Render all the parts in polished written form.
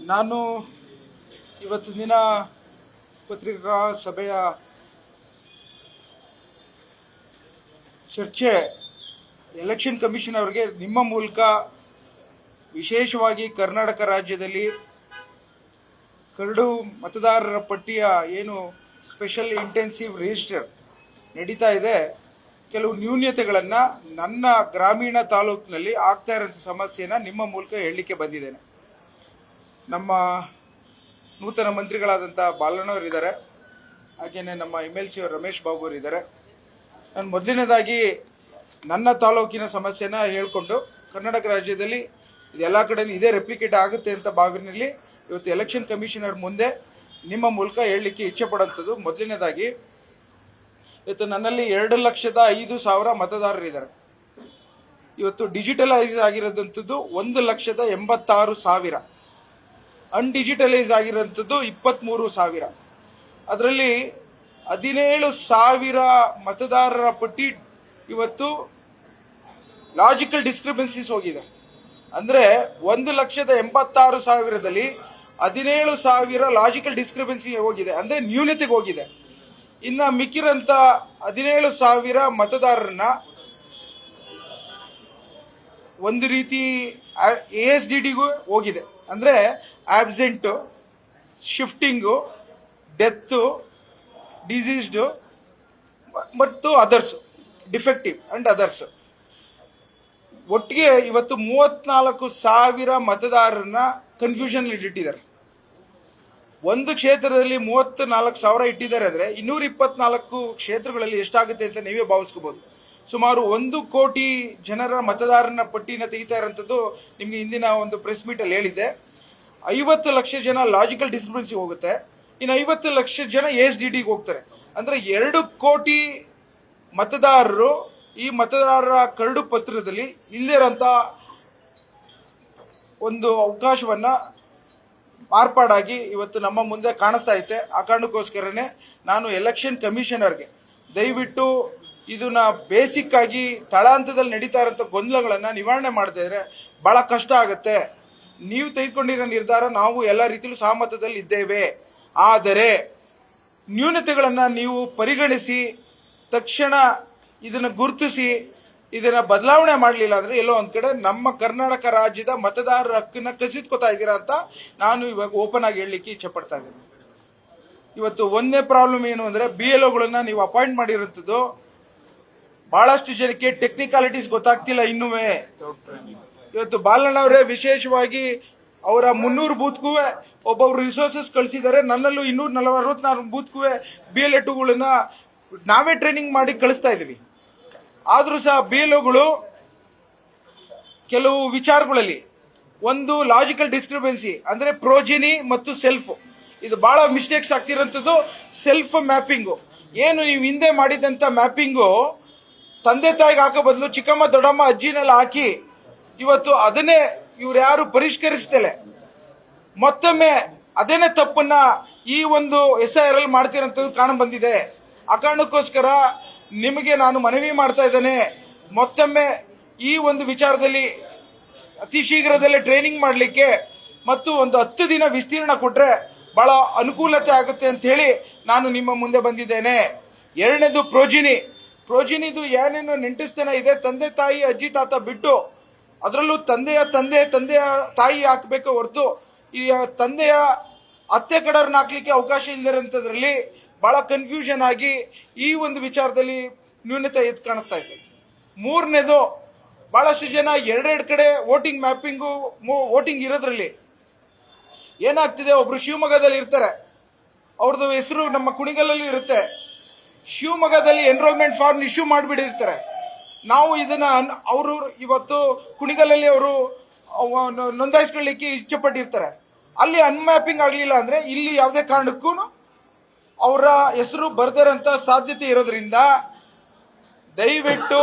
ನಾನು ಇವತ್ತು ದಿನ ಪತ್ರಿಕಾ ಸಭೆಯ ಚರ್ಚೆ ಎಲೆಕ್ಷನ್ ಕಮಿಷನ್ ಅವರಿಗೆ ನಿಮ್ಮ ಮೂಲಕ ವಿಶೇಷವಾಗಿ ಕರ್ನಾಟಕ ರಾಜ್ಯದಲ್ಲಿ ಕರಡು ಮತದಾರರ ಪಟ್ಟಿಯ ಏನು ಸ್ಪೆಷಲ್ ಇಂಟೆನ್ಸಿವ್ ರಿಜಿಸ್ಟರ್ ನಡೀತಾ ಇದೆ, ಕೆಲವು ನ್ಯೂನ್ಯತೆಗಳನ್ನು ನನ್ನ ಗ್ರಾಮೀಣ ತಾಲೂಕಿನಲ್ಲಿ ಆಗ್ತಾ ಇರೋಂಥ ಸಮಸ್ಯೆನ ನಿಮ್ಮ ಮೂಲಕ ಹೇಳಲಿಕ್ಕೆ ಬಂದಿದ್ದೇನೆ. ನಮ್ಮ ನೂತನ ಮಂತ್ರಿಗಳಾದಂಥ ಬಾಲಣ್ಣವರಿದ್ದಾರೆ, ಹಾಗೆಯೇ ನಮ್ಮ MLC ಅವರು ರಮೇಶ್ ಬಾಬು ಅವರಿದ್ದಾರೆ. ನಾನು ಮೊದಲನೇದಾಗಿ ನನ್ನ ತಾಲೂಕಿನ ಸಮಸ್ಯೆನ ಹೇಳಿಕೊಂಡು ಕರ್ನಾಟಕ ರಾಜ್ಯದಲ್ಲಿ ಇದೆಲ್ಲ ಕಡೆ ಇದೇ ರೆಪ್ಲಿಕೇಟ್ ಆಗುತ್ತೆ ಅಂತ ಭಾವನೆಯಲ್ಲಿ ಇವತ್ತು ಎಲೆಕ್ಷನ್ ಕಮಿಷನರ್ ಮುಂದೆ ನಿಮ್ಮ ಮೂಲಕ ಹೇಳಲಿಕ್ಕೆ ಇಚ್ಛೆ ಪಡುವಂಥದ್ದು. ಮೊದಲನೇದಾಗಿ ಇವತ್ತು ನನ್ನಲ್ಲಿ 2,05,000 ಮತದಾರರಿದ್ದಾರೆ. ಇವತ್ತು ಡಿಜಿಟಲೈಸ್ ಆಗಿರೋದಂಥದ್ದು 1,86,000, ಅನ್ಡಿಜಿಟಲೈಸ್ ಆಗಿರೋಂಥದ್ದು 23,000. ಅದರಲ್ಲಿ 17,000 ಮತದಾರರ ಪಟ್ಟಿ ಇವತ್ತು ಲಾಜಿಕಲ್ ಡಿಸ್ಕ್ರಿಪೆನ್ಸಿಸ್ ಹೋಗಿದೆ. ಅಂದ್ರೆ 1,86,000ದಲ್ಲಿ 17,000 ಲಾಜಿಕಲ್ ಡಿಸ್ಕ್ರಿಪೆನ್ಸಿ ಹೋಗಿದೆ, ಅಂದ್ರೆ ನ್ಯೂನತೆಗೆ ಹೋಗಿದೆ. ಇನ್ನ ಮಿಕ್ಕಿರಂತ 17,000 ಮತದಾರರನ್ನ ಒಂದು ರೀತಿ ASDDಗೂ ಹೋಗಿದೆ, ಅಂದ್ರೆ ಆಬ್ಸೆಂಟ್, ಶಿಫ್ಟಿಂಗು, ಡೆತ್, ಡಿಸೀಸ್ಡ್ ಮತ್ತು ಅದರ್ಸ್, ಡಿಫೆಕ್ಟಿವ್ ಅಂಡ್ ಅದರ್ಸ್. ಒಟ್ಟಿಗೆ ಇವತ್ತು 34,000 ಮತದಾರರನ್ನ ಕನ್ಫ್ಯೂಷನ್ ಇಟ್ಟಿದ್ದಾರೆ. ಒಂದು ಕ್ಷೇತ್ರದಲ್ಲಿ 34,000 ಇಟ್ಟಿದ್ದಾರೆ ಅಂದ್ರೆ 224 ಕ್ಷೇತ್ರಗಳಲ್ಲಿ ಎಷ್ಟಾಗುತ್ತೆ ಅಂತ ನೀವೇ ಭಾವಿಸ್ಕೋಬಹುದು. ಸುಮಾರು 1 ಕೋಟಿ ಜನರ ಮತದಾರನ ಪಟ್ಟಿನ ತೆಗಿತಾ ಇರೋಂಥದ್ದು ನಿಮ್ಗೆ ಹಿಂದಿನ ಒಂದು ಪ್ರೆಸ್ ಮೀಟ್ ಅಲ್ಲಿ ಹೇಳಿದ್ದೆ. 50 ಲಕ್ಷ ಜನ ಲಾಜಿಕಲ್ ಡಿಸ್ಕ್ರಿಪೆನ್ಸಿ ಹೋಗುತ್ತೆ, ಇನ್ನು 50 ಲಕ್ಷ ಜನ ASDDಗೆ ಹೋಗ್ತಾರೆ. ಅಂದ್ರೆ 2 ಕೋಟಿ ಮತದಾರರು ಈ ಮತದಾರರ ಕರಡು ಪತ್ರದಲ್ಲಿ ಇಲ್ಲದಿರೋಂಥ ಒಂದು ಅವಕಾಶವನ್ನ ಮಾರ್ಪಾಡಾಗಿ ಇವತ್ತು ನಮ್ಮ ಮುಂದೆ ಕಾಣಿಸ್ತಾ ಐತೆ. ಆ ಕಾರಣಕ್ಕೋಸ್ಕರನೇ ನಾನು ಎಲೆಕ್ಷನ್ ಕಮಿಷನರ್ಗೆ ದಯವಿಟ್ಟು ಇದನ್ನ ಬೇಸಿಕ್ ಆಗಿ ತಳಹಂತದಲ್ಲಿ ನಡೀತಾ ಇರೋಂಥ ಗೊಂದಲಗಳನ್ನ ನಿವಾರಣೆ ಮಾಡ್ತಾ ಇದ್ರೆ ಬಹಳ ಕಷ್ಟ ಆಗುತ್ತೆ. ನೀವು ತೆಗೆದುಕೊಂಡಿರೋ ನಿರ್ಧಾರ ನಾವು ಎಲ್ಲ ರೀತಿಯಲ್ಲೂ ಸಹಮತದಲ್ಲಿ ಇದ್ದೇವೆ, ಆದರೆ ನ್ಯೂನತೆಗಳನ್ನ ನೀವು ಪರಿಗಣಿಸಿ ತಕ್ಷಣ ಇದನ್ನ ಗುರುತಿಸಿ ಇದನ್ನ ಬದಲಾವಣೆ ಮಾಡಲಿಲ್ಲ ಅಂದ್ರೆ ಎಲ್ಲೋ ಒಂದ್ ಕಡೆ ನಮ್ಮ ಕರ್ನಾಟಕ ರಾಜ್ಯದ ಮತದಾರರ ಹಕ್ಕನ್ನ ಕಸಿದ್ಕೋತಾ ಇದ್ದೀರಾ ಅಂತ ನಾನು ಇವಾಗ ಓಪನ್ ಆಗಿ ಹೇಳಲಿಕ್ಕೆ ಇಚ್ಛೆ ಪಡ್ತಾ ಇದ್ದೀನಿ. ಇವತ್ತು ಒಂದೇ ಪ್ರಾಬ್ಲಮ್ ಏನು ಅಂದ್ರೆ BLOಗಳನ್ನ ನೀವು ಅಪಾಯಿಂಟ್ ಮಾಡಿರುವಂತದ್ದು ಬಹಳಷ್ಟು ಜನಕ್ಕೆ ಟೆಕ್ನಿಕಾಲಿಟೀಸ್ ಗೊತ್ತಾಗ್ತಿಲ್ಲ ಇನ್ನುವೇ. ಇವತ್ತು ಬಾಲಣ್ಣವರೇ ವಿಶೇಷವಾಗಿ ಅವರ 300 ಬೂತ್ಗೂ ಒಬ್ಬೊಬ್ರು ರಿಸೋರ್ಸಸ್ ಕಳಿಸಿದ್ದಾರೆ. ನನ್ನಲ್ಲೂ 264 ಬೂತ್ಗೂ BLOಗಳನ್ನ ನಾವೇ ಟ್ರೈನಿಂಗ್ ಮಾಡಿ ಕಳಿಸ್ತಾ ಇದೀವಿ. ಆದ್ರೂ ಸಹ BLOಗಳು ಕೆಲವು ವಿಚಾರಗಳಲ್ಲಿ ಒಂದು ಲಾಜಿಕಲ್ ಡಿಸ್ಕ್ರಿಪೆನ್ಸಿ ಅಂದ್ರೆ ಪ್ರೋಜಿನಿ ಮತ್ತು ಸೆಲ್ಫ್, ಇದು ಬಹಳ ಮಿಸ್ಟೇಕ್ಸ್ ಆಗ್ತಿರೋಂಥದ್ದು. ಸೆಲ್ಫ್ ಮ್ಯಾಪಿಂಗು ಏನು ನೀವು ಹಿಂದೆ ಮಾಡಿದಂತ ಮ್ಯಾಪಿಂಗು ತಂದೆ ತಾಯಿಗೆ ಹಾಕೋ ಬದಲು ಚಿಕ್ಕಮ್ಮ ದೊಡ್ಡಮ್ಮ ಅಜ್ಜಿನೆಲ್ಲ ಹಾಕಿ ಇವತ್ತು ಅದನ್ನೇ ಇವ್ರು ಯಾರು ಪರಿಷ್ಕರಿಸ್ತಲೆ ಮತ್ತೊಮ್ಮೆ ಅದೇನೇ ತಪ್ಪನ್ನ ಈ ಒಂದು SIR ಮಾಡ್ತಿರೋಂಥದ್ದು ಕಾಣ ಬಂದಿದೆ. ಆ ಕಾರಣಕ್ಕೋಸ್ಕರ ನಿಮಗೆ ನಾನು ಮನವಿ ಮಾಡ್ತಾ ಇದ್ದೇನೆ, ಮತ್ತೊಮ್ಮೆ ಈ ಒಂದು ವಿಚಾರದಲ್ಲಿ ಅತಿ ಶೀಘ್ರದಲ್ಲೇ ಟ್ರೈನಿಂಗ್ ಮಾಡಲಿಕ್ಕೆ ಮತ್ತು ಒಂದು 10 ದಿನ ವಿಸ್ತೀರ್ಣ ಕೊಟ್ರೆ ಬಹಳ ಅನುಕೂಲತೆ ಆಗುತ್ತೆ ಅಂತ ಹೇಳಿ ನಾನು ನಿಮ್ಮ ಮುಂದೆ ಬಂದಿದ್ದೇನೆ. ಎರಡನೇದು ಪ್ರೋಜಿನಿದು ಏನೇನು ನೆಂಟಿಸ್ತನ ಇದೆ, ತಂದೆ ತಾಯಿ ಅಜ್ಜಿ ತಾತ ಬಿಟ್ಟು ಅದರಲ್ಲೂ ತಂದೆಯ ತಾಯಿ ಹಾಕಬೇಕು ಹೊರತು ಈ ತಂದೆಯ ಅತ್ತೆ ಕಡರ್ನ ಹಾಕ್ಲಿಕ್ಕೆ ಅವಕಾಶ ಇಲ್ಲದಿರೋಂಥದ್ರಲ್ಲಿ ಬಹಳ ಕನ್ಫ್ಯೂಷನ್ ಆಗಿ ಈ ಒಂದು ವಿಚಾರದಲ್ಲಿ ನ್ಯೂನತೆ ಎದ್ದು ಕಾಣಿಸ್ತಾ ಇದೆ. ಮೂರನೇದು ಬಹಳಷ್ಟು ಜನ ಎರಡೆರಡು ಕಡೆ ವೋಟಿಂಗ್ ಮ್ಯಾಪಿಂಗು ವೋಟಿಂಗ್ ಇರೋದ್ರಲ್ಲಿ ಏನಾಗ್ತಿದೆ, ಒಬ್ರು ಶಿವಮೊಗ್ಗದಲ್ಲಿ ಇರ್ತಾರೆ, ಅವ್ರದ್ದು ಹೆಸರು ನಮ್ಮ ಕುಣಿಗಲ್ಲೂ ಇರುತ್ತೆ, ಶಿವಮೊಗ್ಗದಲ್ಲಿ ಎನ್ರೋಲ್ಮೆಂಟ್ ಫಾರ್ಮ್ ಇಶ್ಯೂ ಮಾಡಿಬಿಟ್ಟಿರ್ತಾರೆ. ನಾವು ಇದನ್ನ ಅವರು ಇವತ್ತು ಕುಣಿಗಲ್ಲಲ್ಲಿ ಅವರು ನೋಂದಾಯಿಸ್ಕೊಳ್ಳಿಕ್ಕೆ ಇಚ್ಛೆ ಪಟ್ಟಿರ್ತಾರೆ, ಅಲ್ಲಿ ಅನ್ಮ್ಯಾಪಿಂಗ್ ಆಗಲಿಲ್ಲ ಅಂದ್ರೆ ಇಲ್ಲಿ ಯಾವುದೇ ಕಾರಣಕ್ಕೂ ಅವರ ಹೆಸರು ಬರ್ದಿರೋಂಥ ಸಾಧ್ಯತೆ ಇರೋದ್ರಿಂದ ದಯವಿಟ್ಟು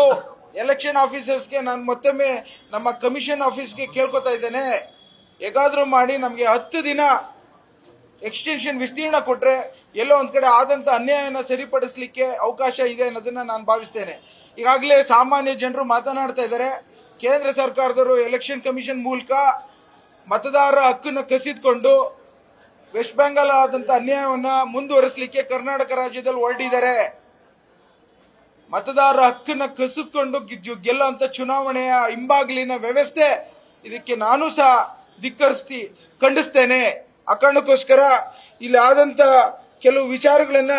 ಎಲೆಕ್ಷನ್ ಆಫೀಸರ್ಸ್ಗೆ ನಾನು ಮತ್ತೊಮ್ಮೆ ನಮ್ಮ ಕಮಿಷನ್ ಆಫೀಸ್ಗೆ ಕೇಳ್ಕೊತಾ ಇದ್ದೇನೆ, ಹೇಗಾದ್ರೂ ಮಾಡಿ ನಮಗೆ 10 ದಿನ ಎಕ್ಸ್ಟೆನ್ಷನ್ ವಿಸ್ತೀರ್ಣ ಕೊಟ್ರೆ ಎಲ್ಲೋ ಒಂದ್ ಕಡೆ ಆದಂತ ಅನ್ಯಾಯನ ಸರಿಪಡಿಸಲಿಕ್ಕೆ ಅವಕಾಶ ಇದೆ ಅನ್ನೋದನ್ನ ನಾನು ಭಾವಿಸ್ತೇನೆ. ಈಗಾಗಲೇ ಸಾಮಾನ್ಯ ಜನರು ಮಾತನಾಡ್ತಾ ಇದ್ದಾರೆ, ಕೇಂದ್ರ ಸರ್ಕಾರದವರು ಎಲೆಕ್ಷನ್ ಕಮಿಷನ್ ಮೂಲಕ ಮತದಾರರ ಹಕ್ಕನ್ನು ಕಸಿದುಕೊಂಡು ವೆಸ್ಟ್ ಬೆಂಗಾಲ್ ಆದಂತ ಅನ್ಯಾಯವನ್ನ ಮುಂದುವರಿಸಲಿಕ್ಕೆ ಕರ್ನಾಟಕ ರಾಜ್ಯದಲ್ಲಿ ಹೊರಟಿದ್ದಾರೆ. ಮತದಾರರ ಹಕ್ಕನ್ನ ಕಸಿದುಕೊಂಡು ಗೆಲ್ಲುವಂತ ಚುನಾವಣೆಯ ಹಿಂಬಾಗಿಲಿನ ವ್ಯವಸ್ಥೆ ಇದಕ್ಕೆ ನಾನು ಸಹ ಖಂಡಿಸ್ತೇನೆ. ಆ ಕಾರಣಕ್ಕೋಸ್ಕರ ಇಲ್ಲಿ ಆದಂತ ಕೆಲವು ವಿಚಾರಗಳನ್ನ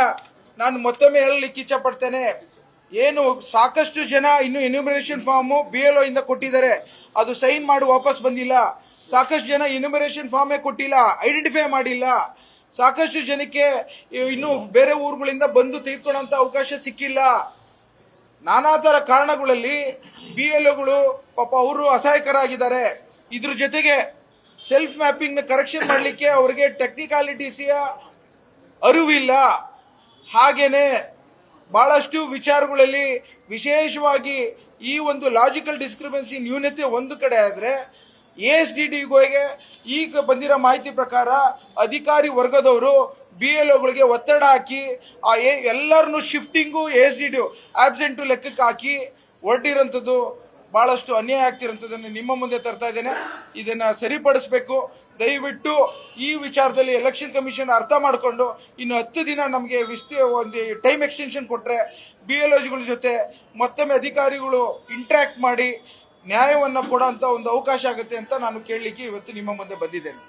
ನಾನು ಮತ್ತೊಮ್ಮೆ ಹೇಳಲಿಕ್ಕೆ ಇಚ್ಛೆ ಪಡ್ತೇನೆ. ಏನು ಸಾಕಷ್ಟು ಜನ ಇನ್ನು ಎನ್ಯುಮರೇಷನ್ ಫಾರ್ಮ್ BLO ಇಂದ ಕೊಟ್ಟಿದ್ದಾರೆ, ಅದು ಸೈನ್ ಮಾಡಿ ವಾಪಸ್ ಬಂದಿಲ್ಲ. ಸಾಕಷ್ಟು ಜನ ಎನ್ಯುಮರೇಷನ್ ಫಾರ್ಮೇ ಕೊಟ್ಟಿಲ್ಲ, ಐಡೆಂಟಿಫೈ ಮಾಡಿಲ್ಲ. ಸಾಕಷ್ಟು ಜನಕ್ಕೆ ಇನ್ನು ಬೇರೆ ಊರುಗಳಿಂದ ಬಂದು ತೆಗೆದುಕೊಳ್ಳುವಂತ ಅವಕಾಶ ಸಿಕ್ಕಿಲ್ಲ. ನಾನಾ ತರ ಕಾರಣಗಳಲ್ಲಿ BLOಗಳು ಪಾಪ ಅವರು ಅಸಹಾಯಕರಾಗಿದ್ದಾರೆ. ಇದ್ರ ಜೊತೆಗೆ ಸೆಲ್ಫ್ ಮ್ಯಾಪಿಂಗ್ ನ ಕರೆಕ್ಷನ್ ಮಾಡಲಿಕ್ಕೆ ಅವರಿಗೆ ಟೆಕ್ನಿಕಾಲಿಟೀಸಿಯ ಅರಿವಿಲ್ಲ. ಹಾಗೇನೆ ಬಹಳಷ್ಟು ವಿಚಾರಗಳಲ್ಲಿ ವಿಶೇಷವಾಗಿ ಈ ಒಂದು ಲಾಜಿಕಲ್ ಡಿಸ್ಕ್ರಿಪೆನ್ಸಿ ನ್ಯೂನತೆ ಒಂದು ಕಡೆ ಆದ್ರೆ ASDDಗೆ ಈಗ ಬಂದಿರೋ ಮಾಹಿತಿ ಪ್ರಕಾರ ಅಧಿಕಾರಿ ವರ್ಗದವರು BLOಗಳಿಗೆ ಒತ್ತಡ ಹಾಕಿ ಆ ಎಲ್ಲರನ್ನು ಶಿಫ್ಟಿಂಗು ASDD ಆಬ್ಸೆಂಟ್ ಲೆಕ್ಕಕ್ಕೆ ಹಾಕಿ ಹೊರಟಿರೋಂಥದ್ದು ಬಹಳಷ್ಟು ಅನ್ಯಾಯ ಆಗ್ತಿರೋಂಥದ್ದನ್ನು ನಿಮ್ಮ ಮುಂದೆ ತರ್ತಾ ಇದ್ದೇನೆ. ಇದನ್ನ ಸರಿಪಡಿಸಬೇಕು. ದಯವಿಟ್ಟು ಈ ವಿಚಾರದಲ್ಲಿ ಎಲೆಕ್ಷನ್ ಕಮಿಷನ್ ಅರ್ಥ ಮಾಡಿಕೊಂಡು ಇನ್ನು 10 ದಿನ ನಮಗೆ ಒಂದು ಟೈಮ್ ಎಕ್ಸ್ಟೆನ್ಷನ್ ಕೊಟ್ರೆ BLOಗಳ ಜೊತೆ ಮತ್ತೊಮ್ಮೆ ಅಧಿಕಾರಿಗಳು ಇಂಟ್ರಾಕ್ಟ್ ಮಾಡಿ ನ್ಯಾಯವನ್ನ ಕೊಡುವಂತ ಒಂದು ಅವಕಾಶ ಆಗುತ್ತೆ ಅಂತ ನಾನು ಕೇಳಲಿಕ್ಕೆ ಇವತ್ತು ನಿಮ್ಮ ಮುಂದೆ ಬಂದಿದ್ದೇನೆ.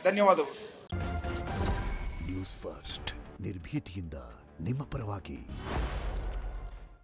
ಧನ್ಯವಾದಗಳು. ನ್ಯೂಸ್ ಫಸ್ಟ್ ನಿರ್ಭೀತಿಯಿಂದ ನಿಮ್ಮ ಪರವಾಗಿ.